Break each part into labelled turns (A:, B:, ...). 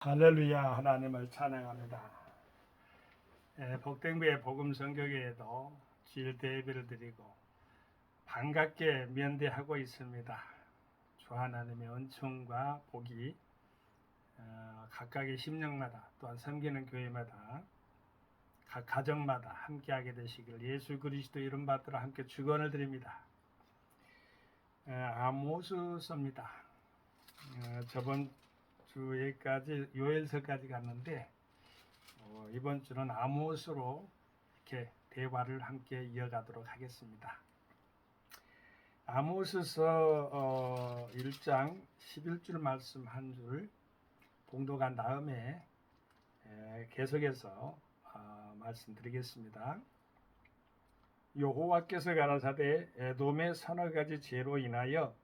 A: 할렐루야. 하나님을 찬양합니다. 복댕부의 복음 성교회에도 주일 예배를 드리고 반갑게 면대하고 있습니다. 주 하나님의 은총과 복이 각각의 심령마다 또한 섬기는 교회마다 각 가정마다 함께하게 되시길 예수 그리스도 이름 받들어 함께 축원을 드립니다. 아모스서입니다. 저번 주에까지 요엘서까지 갔는데 이번 주는 아모스로 이렇게 대화를 함께 이어가도록 하겠습니다. 아모스서 1장 11줄 말씀 한 줄 봉독한 다음에 계속해서 말씀드리겠습니다. 여호와께서 가라사대 에돔의 서너 가지 죄로 인하여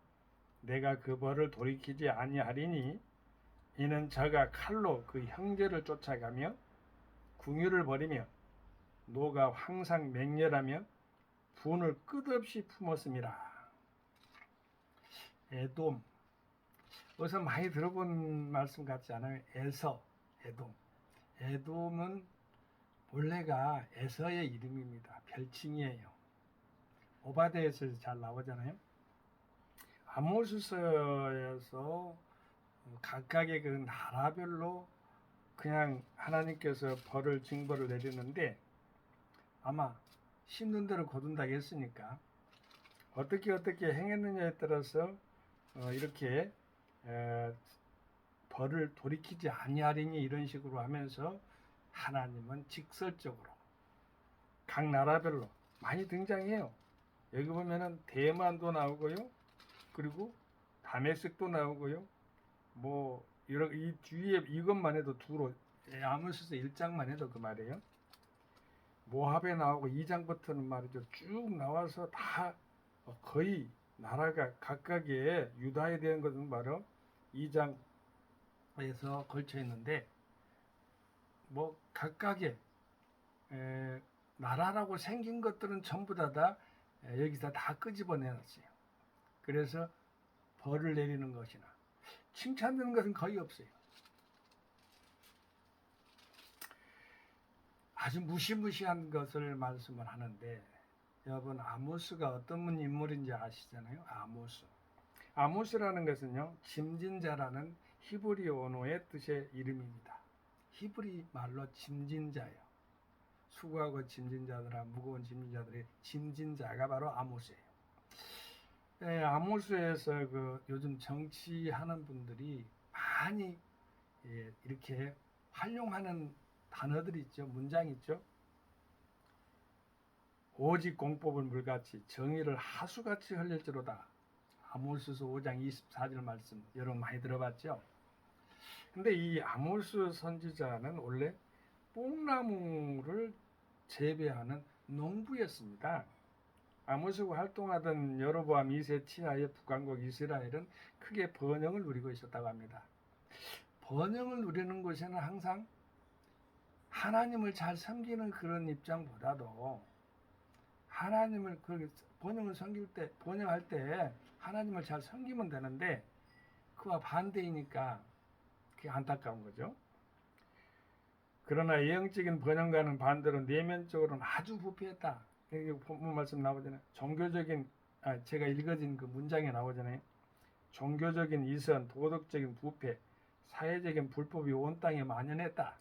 A: 내가 그 벌을 돌이키지 아니하리니 이는 저가 칼로 그 형제를 쫓아가며 궁유를 벌이며 노가 항상 맹렬하며 분을 끝없이 품었음이라. 에돔, 어디서 많이 들어본 말씀 같지 않아요? 에서, 에돔. 에돔은 본래가 에서의 이름입니다. 별칭이에요. 오바댜에서 잘 나오잖아요. 아모스서에서 각각의 그 나라별로 그냥 하나님께서 벌을 징벌을 내리는데 아마 심는 대로 거둔다고 했으니까 어떻게 행했느냐에 따라서 이렇게 벌을 돌이키지 아니하리니 이런 식으로 하면서 하나님은 직설적으로 각 나라별로 많이 등장해요. 여기 보면은 대만도 나오고요. 그리고 다메섹도 나오고요. 뭐 이 뒤에 이것만 해도 두로 아모스서 1장만 해도 그 말이에요. 모압에 나오고 2장부터는 말이죠. 쭉 나와서 다 거의 나라가 각각의 유다에 대한 것은 바로 2장에서 걸쳐 있는데 뭐 각각의 나라라고 생긴 것들은 전부 다 여기서 다 끄집어내놨어요. 그래서 벌을 내리는 것이나 칭찬되는 것은 거의 없어요. 아주 무시무시한 것을 말씀을 하는데 여러분 아모스가 어떤 인물인지 아시잖아요. 아모스라는 것은요 짐진자라는 히브리 언어의 뜻의 이름입니다. 히브리 말로 짐진자예요. 수고하고 짐진자들아 무거운 짐진자들의 짐진자가 바로 아모스예요. 아모스에서 그 요즘 정치하는 분들이 많이 이렇게 활용하는 단어들이 있죠. 문장이 있죠. 오직 공법을 물같이 정의를 하수같이 흘릴지로다. 아모스서 5장 24절 말씀 여러분 많이 들어봤죠. 근데 이 아모스 선지자는 원래 뽕나무를 재배하는 농부였습니다. 아모스가 활동하던 여로보암 2세 치하의 북왕국 이스라엘은 크게 번영을 누리고 있었다고 합니다. 번영을 누리는 곳에는 항상 하나님을 잘 섬기는 그런 입장보다도 하나님을 번영할 때 하나님을 잘 섬기면 되는데 그와 반대이니까 그게 안타까운 거죠. 그러나 영적인 번영과는 반대로 내면적으로는 아주 부패했다. 여기 본문 말씀 나오잖아요. 제가 읽어진 그 문장에 나오잖아요. 종교적인 이선, 도덕적인 부패, 사회적인 불법이 온 땅에 만연했다.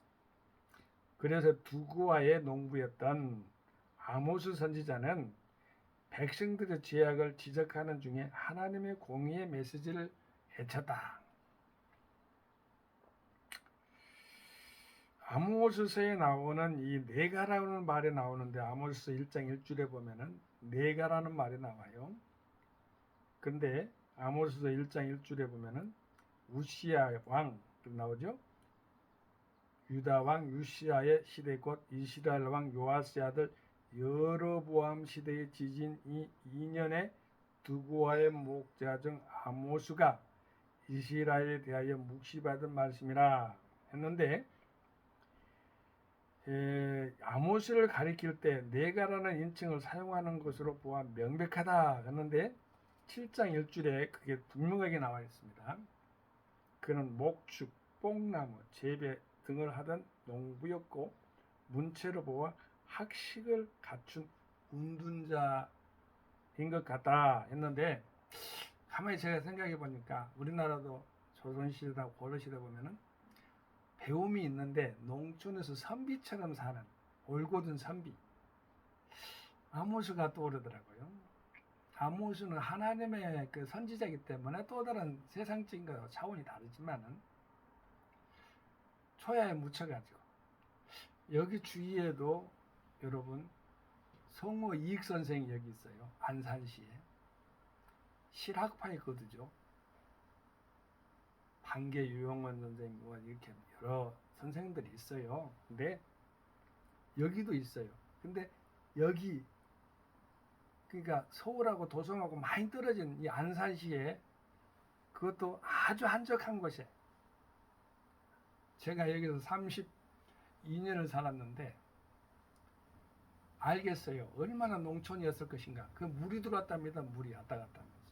A: 그래서 두고와의 농부였던 아모스 선지자는 백성들의 죄악을 지적하는 중에 하나님의 공의의 메시지를 외쳤다. 아모스서에 나오는 이 네가라는 말이 나오는데 아모스서 1장 1절에 보면은 네가라는 말이 나와요. 근데 아모스서 1장 1절에 보면은 우시야 왕 나오죠. 유다 왕 유시야의 시대 곧 이스라엘 왕 요아스의 아들 여로보암 시대에 지진 이 2년에 두고와의 목자 중 아모스가 이스라엘에 대하여 묵시받은 말씀이라 했는데 아모스를 가리킬 때 네가라는 인칭을 사용하는 것으로 보아 명백하다 했는데 7장 1절에 그게 분명하게 나와 있습니다. 그는 목축 뽕나무, 재배 등을 하던 농부였고 문체로 보아 학식을 갖춘 운둔자인 것 같다 했는데, 가만히 제가 생각해 보니까 우리나라도 조선시대나 고려시대 보면은 배움이 있는데 농촌에서 선비처럼 사는 올곧은 선비 아모스가 떠오르더라고요. 아모스는 하나님의 그 선지자이기 때문에 또 다른 세상적인 것 차원이 다르지만은 초야에 묻혀가지고 여기 주위에도 여러분 성모 이익 선생이 여기 있어요. 안산시에 실학파에 거두죠. 반계 유영원 선생 이렇게 여러 선생들이 있어요. 근데 여기도 있어요. 근데 여기 그러니까 서울하고 도성하고 많이 떨어진 이 안산시에 그것도 아주 한적한 곳에 제가 여기서 32년을 살았는데 알겠어요. 얼마나 농촌이었을 것인가. 그 물이 들어왔답니다. 물이 왔다 갔다 하면서.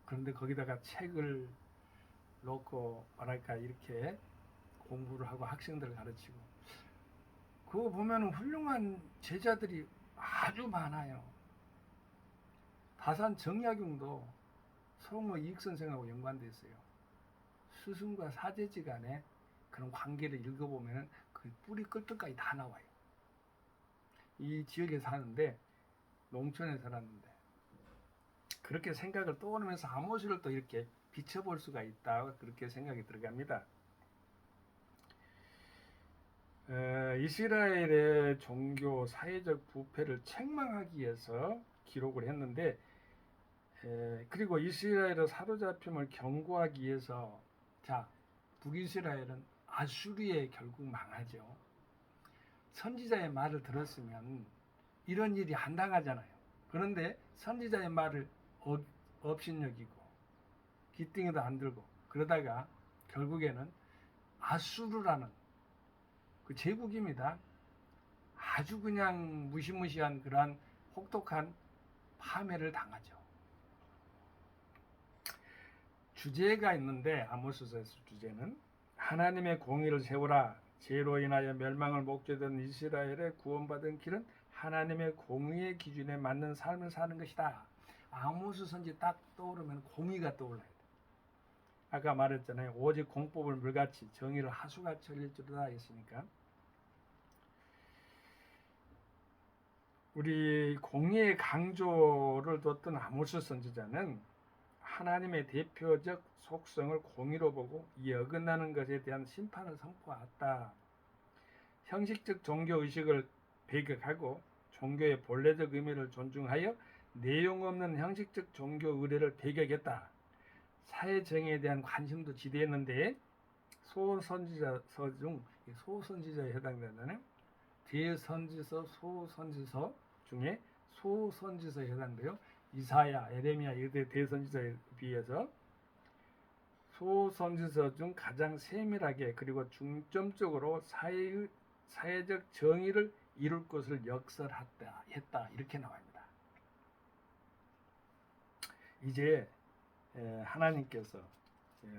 A: 그런데 거기다가 책을 놓고 뭐랄까 이렇게 공부를 하고 학생들을 가르치고 그거 보면 훌륭한 제자들이 아주 많아요. 다산 정약용도 성모 이익 선생하고 연관되어 있어요. 스승과 사제지간에 그런 관계를 읽어보면 그 뿌리 끝까지 다 나와요. 이 지역에 사는데 농촌에 살았는데 그렇게 생각을 떠오르면서 아모스를 또 이렇게 비춰볼 수가 있다, 그렇게 생각이 들어갑니다. 이스라엘의 종교 사회적 부패를 책망하기 위해서 기록을 했는데, 그리고 이스라엘의 사로잡힘을 경고하기 위해서, 자, 북이스라엘은 아수리에 결국 망하죠. 선지자의 말을 들었으면 이런 일이 안 당하잖아요. 그런데 선지자의 말을 업신여기고 기띵에도 안 들고 그러다가 결국에는 아수르라는 그 제국입니다. 아주 그냥 무시무시한 그러한 혹독한 파멸을 당하죠. 주제가 있는데 아모스서에서 주제는 하나님의 공의를 세우라. 죄로 인하여 멸망을 목조던 이스라엘의 구원받은 길은 하나님의 공의의 기준에 맞는 삶을 사는 것이다. 아모스 선지 딱 떠오르면 공의가 떠올라야 돼. 아까 말했잖아요. 오직 공법을 물같이 정의를 하수같이 흘릴 줄이다 했으니까 우리 공의의 강조를 뒀던 아모스 선지자는 하나님의 대표적 속성을 공의로 보고 이 어긋나는 것에 대한 심판을 선포했다. 형식적 종교의식을 배격하고 종교의 본래적 의미를 존중하여 내용 없는 형식적 종교 의례를 배격했다. 사회정의에 대한 관심도 지대했는데 소선지자서 중 소선지자에 해당되는 대선지서 소선지서 중에 소선지서에 해당돼요. 이사야, 에레미야 이때 대선지서에 비해서 소선지서 중 가장 세밀하게 그리고 중점적으로 사회적 정의를 이룰 것을 역설했다 이렇게 나옵니다. 이제 하나님께서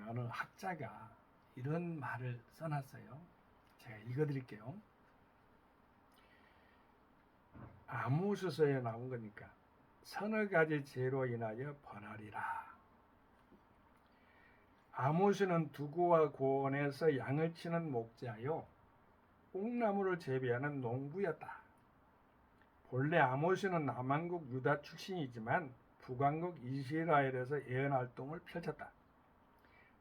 A: 어느 학자가 이런 말을 써놨어요. 제가 읽어드릴게요. 아모스서에 나온 거니까 서너 가지 죄로 인하여 벌하리라. 아모스는 두고와 고원에서 양을 치는 목자요 뽕나무를 재배하는 농부였다. 본래 아모스는 남왕국 유다 출신이지만 북왕국 이스라엘에서 예언활동을 펼쳤다.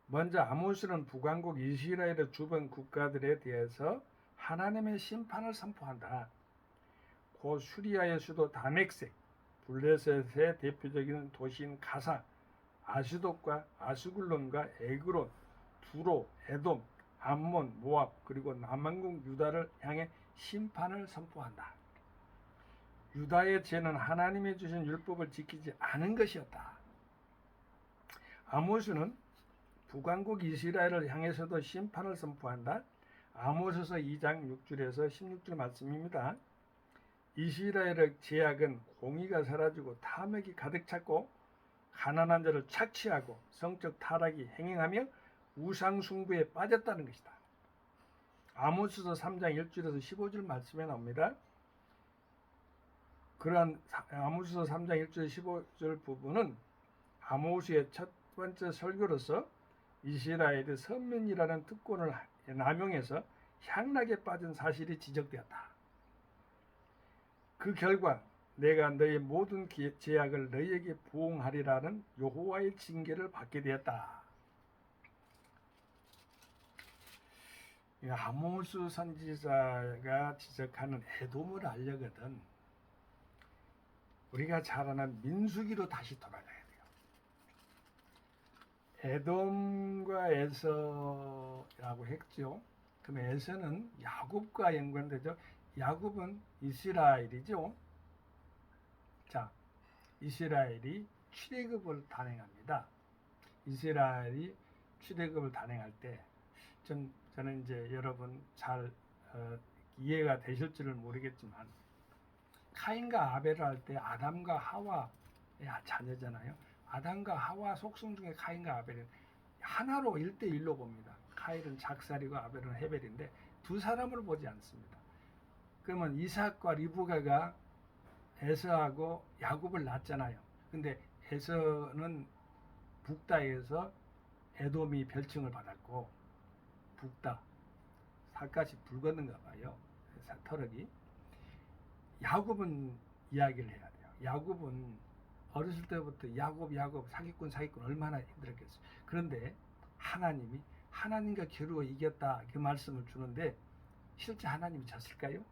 A: 먼저 아모스는 북왕국 이스라엘의 주변 국가들에 대해서 하나님의 심판을 선포한다. 고 수리아의 수도 다멕색, 블레셋의 대표적인 도시인 가사, 아슈돗과 아수글론과 에그론, 두로, 에돔, 암몬, 모압 그리고 남왕국 유다를 향해 심판을 선포한다. 유다의 죄는 하나님이 주신 율법을 지키지 않은 것이었다. 아모스는 북왕국 이스라엘을 향해서도 심판을 선포한다. 아모스서 2장 6절에서 16절 말씀입니다. 이스라엘의 죄악은 공의가 사라지고 탐욕이 가득 찼고 가난한 자를 착취하고 성적 타락이 행행하며 우상숭배에 빠졌다는 것이다. 아모스서 3장 1절에서 15절 말씀에 나옵니다. 그러한 아모스서 3장 1절 15절 부분은 아모스의 첫 번째 설교로서 이스라엘의 선민이라는 특권을 남용해서 향락에 빠진 사실이 지적되었다. 그 결과 내가 너의 모든 죄악을 너희에게 부응하리라는 여호와의 징계를 받게 되었다. 아모스 선지자가 지적하는 에돔을 알려거든 우리가 잘 아는 민수기로 다시 돌아가야 돼요. 에돔과 에서라고 했죠. 그럼 에서는 야곱과 연관되죠. 야곱은 이스라엘이죠. 자, 이스라엘이 출애굽을 단행합니다. 이스라엘이 출애굽을 단행할 때 저는 이제 여러분 잘 이해가 되실지를 모르겠지만 카인과 아벨을 할 때 아담과 하와의 자녀잖아요. 아담과 하와 속성 중에 카인과 아벨은 하나로 1대1로 봅니다. 카인은 작살이고 아벨은 헤벨인데 두 사람을 보지 않습니다. 그러면 이삭과 리브가가 에서하고 야곱을 낳았잖아요. 근데 에서는 북다에서 에돔이 별칭을 받았고 북다 살갗이 붉었는가 봐요. 터럭이. 야곱은 이야기를 해야 돼요. 야곱은 어렸을 때부터 야곱 사기꾼 얼마나 힘들었겠어요. 그런데 하나님이 하나님과 겨루어 이겼다 그 말씀을 주는데 실제 하나님이 졌을까요?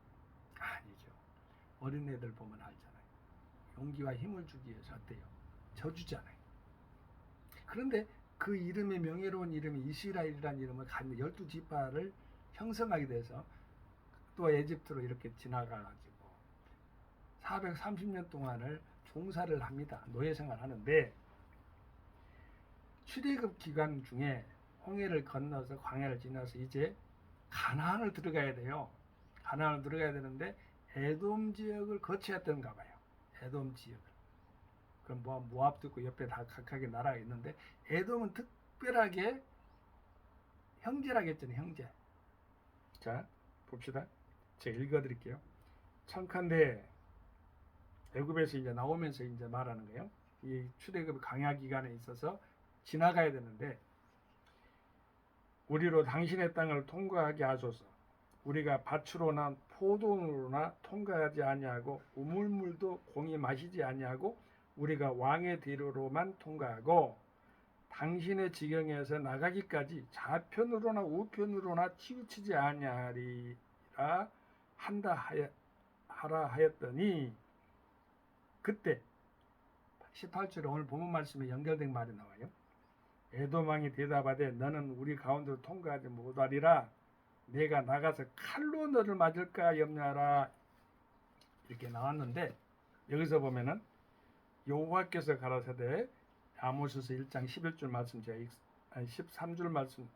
A: 아니죠. 어린애들 보면 알잖아요. 용기와 힘을 주기 위해서 어때요? 져주잖아요. 그런데 그 이름의 명예로운 이름이 이스라엘이라는 이름을 가지고 12지파를 형성하게 돼서 또 에집트로 이렇게 지나가가지고 430년 동안을 종사를 합니다. 노예생활 하는데 출애굽 기간 중에 홍해를 건너서 광야를 지나서 이제 가나안을 들어가야 돼요. 가나안을 들어가야 되는데 에돔 지역을 거쳐야 되는가 봐요. 에돔 지역을. 그럼 모압도 있고 옆에 다 각각의 나라가 있는데 에돔은 특별하게 형제라고 했잖아요. 형제. 자 봅시다. 제가 읽어드릴게요. 청컨대 애굽에서 이제 나오면서 이제 말하는 거예요. 이 출애굽 강야 기간에 있어서 지나가야 되는데 우리로 당신의 땅을 통과하게 하소서. 우리가 밭으로나 포도로나 통과하지 아니하고 우물물도 공히 마시지 아니하고 우리가 왕의 뒤로만 통과하고 당신의 지경에서 나가기까지 좌편으로나 우편으로나 치우치지 아니하리라 하라 하였더니 그때 18절에 오늘 본문 말씀에 연결된 말이 나와요. 에돔 왕이 대답하되 너는 우리 가운데로 통과하지 못하리라. 내가 나가서 칼로 너를 맞을까 염려하라. 이렇게 나왔는데 여기서 보면은 여호와께서 가라사대 아모스서 1장 11절 말씀 제가 13줄 말씀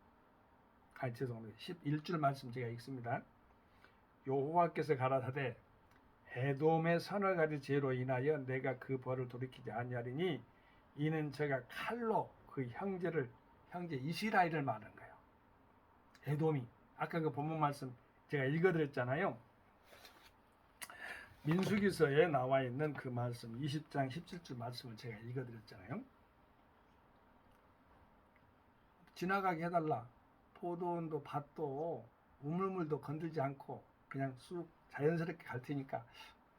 A: 죄송합니다. 11줄 말씀 제가 읽습니다. 여호와께서 가라사대 에돔의 서너 가지 죄로 인하여 내가 그 벌을 돌이키지 아니하리니 이는 제가 칼로 그 형제 이스라엘을 말하는 거예요. 에돔이 아까 그 본문 말씀 제가 읽어드렸잖아요. 민수기서에 나와 있는 그 말씀 20장 17절 말씀을 제가 읽어드렸잖아요. 지나가게 해달라. 포도원도 밭도 우물물도 건들지 않고 그냥 쑥 자연스럽게 갈 테니까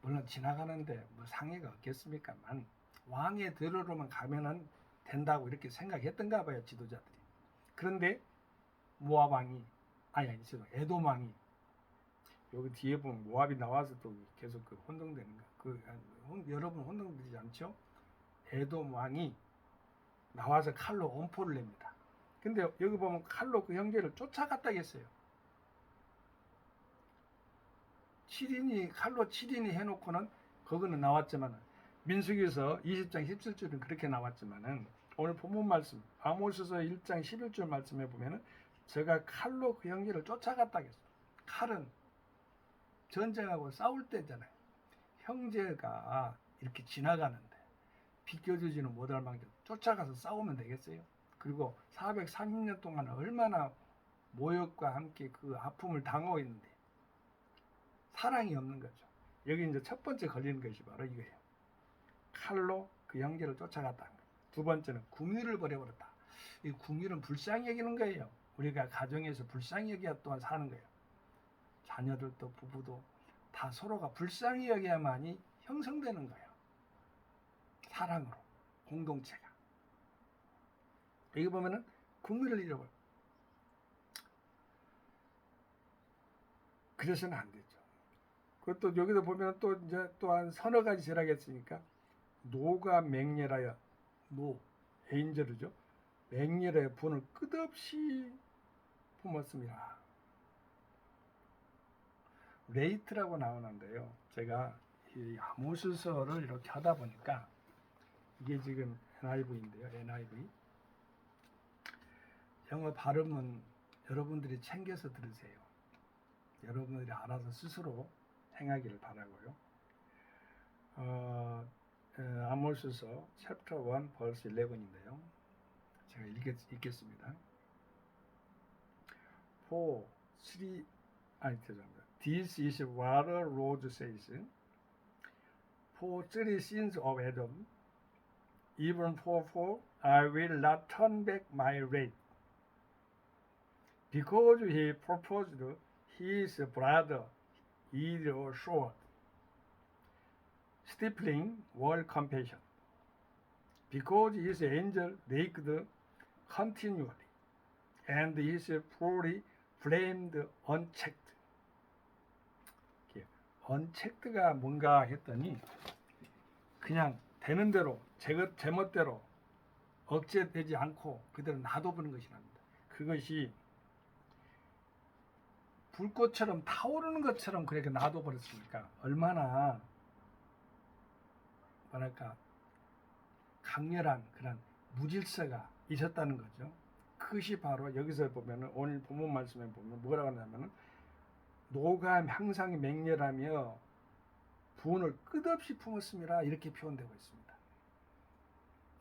A: 물론 지나가는데 뭐 상해가 없겠습니까만 왕의 대로로만 가면은 된다고 이렇게 생각했던가 봐요, 지도자들이. 그런데 모압 왕이 에돔 왕이 여기 뒤에 보면 모압이 나와서 또 계속 그 혼동되는 거. 여러분 혼동되지 않죠? 에돔 왕이 나와서 칼로 엄포를 냅니다. 근데 여기 보면 칼로 그 형제를 쫓아갔다 했어요. 7인이 칼로 7인이 해놓고는 거기는 나왔지만 민수기서 20장 17절은 그렇게 나왔지만은 오늘 본문 말씀 아모스서 1장 11절 말씀에 보면은 제가 칼로 그 형제를 쫓아갔다 했어요. 칼은 전쟁하고 싸울 때잖아요. 형제가 이렇게 지나가는데 비껴주지는 못할 망정 쫓아가서 싸우면 되겠어요? 그리고 430년 동안 얼마나 모욕과 함께 그 아픔을 당하고 있는데 사랑이 없는 거죠. 여기 이제 첫 번째 걸리는 것이 바로 이거예요. 칼로 그 형제를 쫓아갔다는 거예요. 두 번째는 궁유를 버려버렸다. 이 궁유는 불쌍히 여기는 거예요. 우리가 가정에서 불쌍히 여기야 또한 사는 거예요. 자녀들도 부부도 다 서로가 불쌍히 여기야만이 형성되는 거예요. 사랑으로 공동체가. 여기 보면은 궁유를 잃어버려. 그래서는 안 되죠. 그것도 여기도 보면 또 이제 또한 서너 가지 절하가 있으니까 노가 맹렬하여 노 에인절이죠. 맹렬하여 분을 끝없이 품었습니다. 레이트라고 나오는데요. 제가 이 아모스서를 이렇게 하다 보니까 이게 지금 NIV인데요. NIV. 영어 발음은 여러분들이 챙겨서 들으세요. 여러분들이 알아서 스스로 행하기를 바라고요. 아모스서 챕터 1 벌스 11인데요. 제가 읽겠습니다. 죄송합니다. This is what the Lord says. For 3 sins of Adam, even for 4, I will not turn back my wrath. Because he purposed his brother with a sword, stifling all compassion. Because his anger raked continually, and his fury flamed unchecked. unchecked가 뭔가 했더니 그냥 되는 대로 제멋대로 억제되지 않고 그대로 놔둬버린 것이랍니다. 그것이 불꽃처럼 타오르는 것처럼 그렇게 놔둬버렸으니까 얼마나 뭐랄까 강렬한 그런 무질서가 있었다는 거죠. 그것이 바로 여기서 보면 오늘 본문 말씀에 보면 뭐라고 하냐면은 노가 항상 맹렬하며 분을 끝없이 품었습니다. 이렇게 표현되고 있습니다.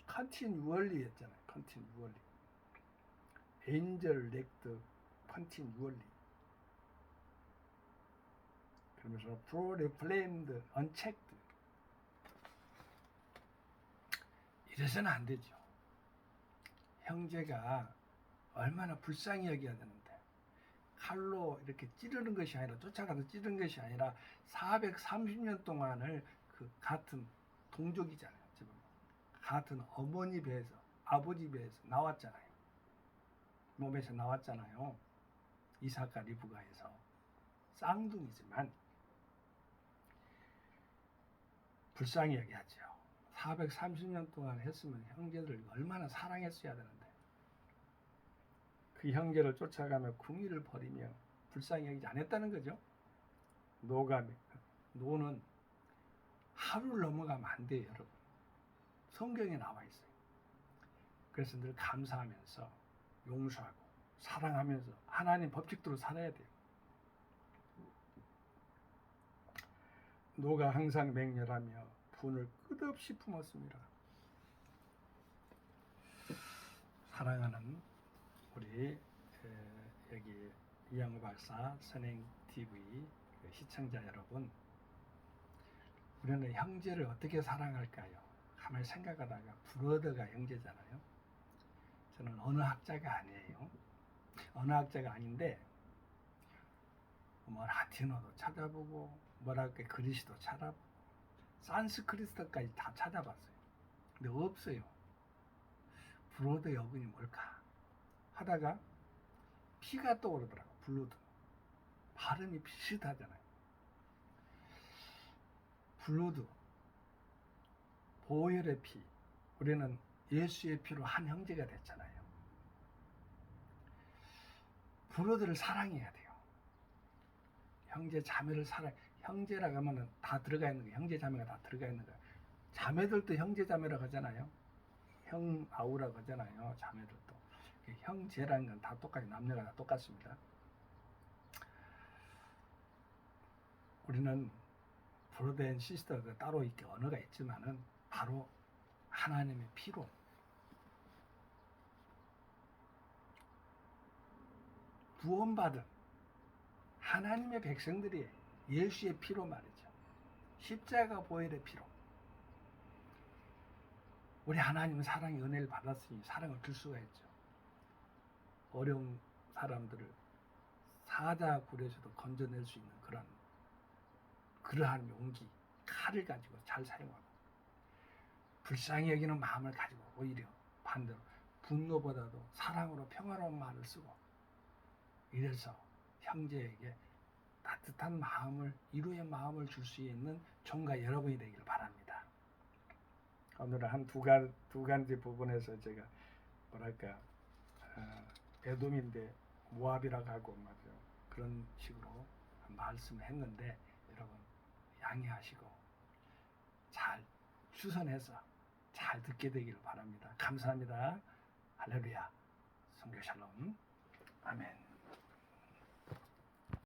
A: 컨티뉴얼리 했잖아요. 컨티뉴얼리. 엔젤 렉드 컨티뉴얼리. 그러면서 프로리 플레임드 언체크드. 이래서는 안 되죠. 형제가 얼마나 불쌍히 여겨야 되는데 칼로 이렇게 찌르는 것이 아니라 쫓아가서 찌르는 것이 아니라 430년 동안을 그 같은 동족이잖아요. 지금 같은 어머니 배에서 아버지 배에서 나왔잖아요. 몸에서 나왔잖아요. 이삭과 리브가에서 쌍둥이지만 불쌍히 여겨야죠. 430년 동안 했으면 형제들 얼마나 사랑했어야 되는데 그 형제를 쫓아가며 궁리를 버리며 불쌍히 여기지 않았다는 거죠. 노는 하루를 넘어가면 안 돼요, 여러분. 성경에 나와 있어요. 그래서 늘 감사하면서 용서하고 사랑하면서 하나님 법칙대로 살아야 돼요. 노가 항상 맹렬하며 분을 끝없이 품었습니다. 사랑하는 우리 여기 이영우 박사 선행 TV 시청자 여러분, 우리는 형제를 어떻게 사랑할까요? 가만히 생각하다가 브러더가 형제잖아요. 저는 언어 학자가 아니에요. 언어 학자가 아닌데 뭐 라틴어도 찾아보고 뭐랄까 그리스도 찾아보고 산스크리트까지 다 찾아봤어요. 근데 없어요. 브로드 여분이 뭘까 하다가 피가 떠오르더라고. 블루드 발음이 비슷하잖아요. 블루드 보혈의 피, 우리는 예수의 피로 한 형제가 됐잖아요. 브로드를 사랑해야 돼요. 형제 자매를 형제라고 하면 다 들어가 있는 거예요. 형제 자매가 다 들어가 있는 거예요. 자매들도 형제 자매라고 하잖아요. 형 아우라고 하잖아요. 자매들도. 형제라는 건 다 똑같이 남녀가 다 똑같습니다. 우리는 브로더 앤 시스터가 따로 이렇게 언어가 있지만은 바로 하나님의 피로 구원받은 하나님의 백성들이 예수의 피로 말이죠. 십자가 보혈의 피로. 우리 하나님은 사랑의 은혜를 받았으니 사랑을 줄 수가 있죠. 어려운 사람들을 사자굴에서도 건져낼 수 있는 그러한 용기, 칼을 가지고 잘 사용하고, 불쌍히 여기는 마음을 가지고 오히려 반대로 분노보다도 사랑으로 평화로운 말을 쓰고, 이래서 형제에게 따뜻한 마음을, 위로의 마음을 줄 수 있는 종과 여러분이 되기를 바랍니다. 오늘은 한 두 가지 부분에서 제가 뭐랄까 에돔인데 모압이라고 하고 말이죠. 그런 식으로 말씀을 했는데 여러분 양해하시고 잘 추선해서 잘 듣게 되기를 바랍니다. 감사합니다. 할렐루야. 성교 샬롬. 아멘.